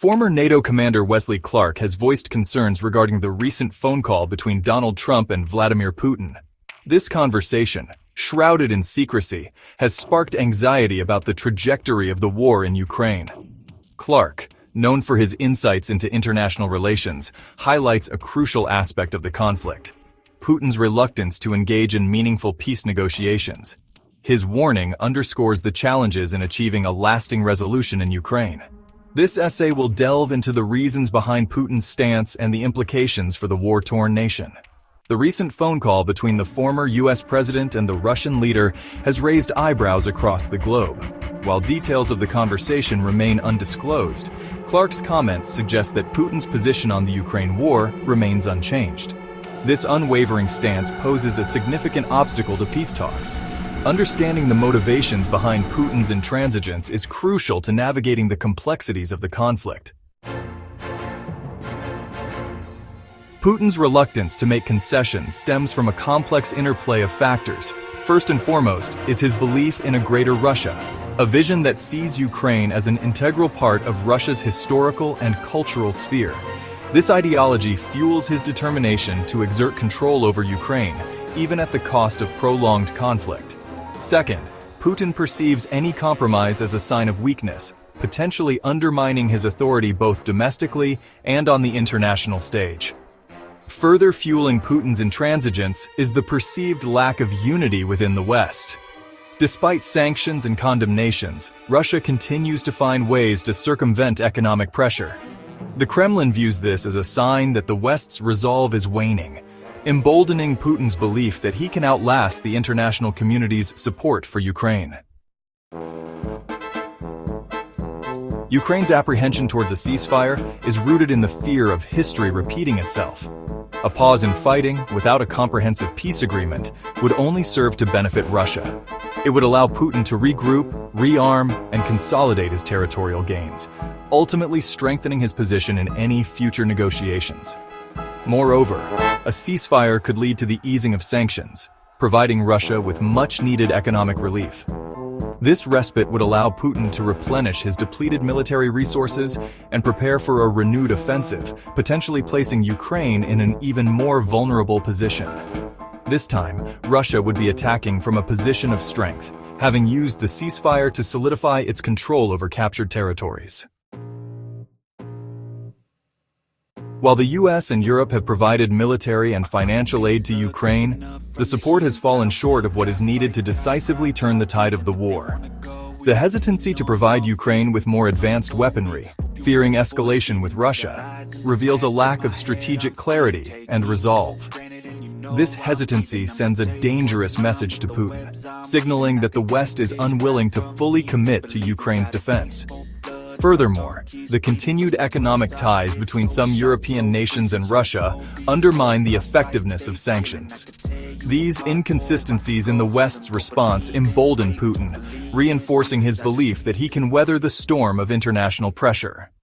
Former NATO commander Wesley Clark has voiced concerns regarding the recent phone call between Donald Trump and Vladimir Putin. This conversation, shrouded in secrecy, has sparked anxiety about the trajectory of the war in Ukraine. Clark, known for his insights into international relations, highlights a crucial aspect of the conflict: Putin's reluctance to engage in meaningful peace negotiations. His warning underscores the challenges in achieving a lasting resolution in Ukraine. This essay will delve into the reasons behind Putin's stance and the implications for the war-torn nation. The recent phone call between the former U.S. president and the Russian leader has raised eyebrows across the globe. While details of the conversation remain undisclosed, Clark's comments suggest that Putin's position on the Ukraine war remains unchanged. This unwavering stance poses a significant obstacle to peace talks. Understanding the motivations behind Putin's intransigence is crucial to navigating the complexities of the conflict. Putin's reluctance to make concessions stems from a complex interplay of factors. First and foremost is his belief in a greater Russia, a vision that sees Ukraine as an integral part of Russia's historical and cultural sphere. This ideology fuels his determination to exert control over Ukraine, even at the cost of prolonged conflict. Second, Putin perceives any compromise as a sign of weakness, potentially undermining his authority both domestically and on the international stage. Further fueling Putin's intransigence is the perceived lack of unity within the West. Despite sanctions and condemnations, Russia continues to find ways to circumvent economic pressure. The Kremlin views this as a sign that the West's resolve is waning, emboldening Putin's belief that he can outlast the international community's support for Ukraine. Ukraine's apprehension towards a ceasefire is rooted in the fear of history repeating itself. A pause in fighting without a comprehensive peace agreement would only serve to benefit Russia. It would allow Putin to regroup, rearm, and consolidate his territorial gains, ultimately strengthening his position in any future negotiations. Moreover, a ceasefire could lead to the easing of sanctions, providing Russia with much-needed economic relief. This respite would allow Putin to replenish his depleted military resources and prepare for a renewed offensive, potentially placing Ukraine in an even more vulnerable position. This time, Russia would be attacking from a position of strength, having used the ceasefire to solidify its control over captured territories. While the US and Europe have provided military and financial aid to Ukraine, the support has fallen short of what is needed to decisively turn the tide of the war. The hesitancy to provide Ukraine with more advanced weaponry, fearing escalation with Russia, reveals a lack of strategic clarity and resolve. This hesitancy sends a dangerous message to Putin, signaling that the West is unwilling to fully commit to Ukraine's defense. Furthermore, the continued economic ties between some European nations and Russia undermine the effectiveness of sanctions. These inconsistencies in the West's response embolden Putin, reinforcing his belief that he can weather the storm of international pressure.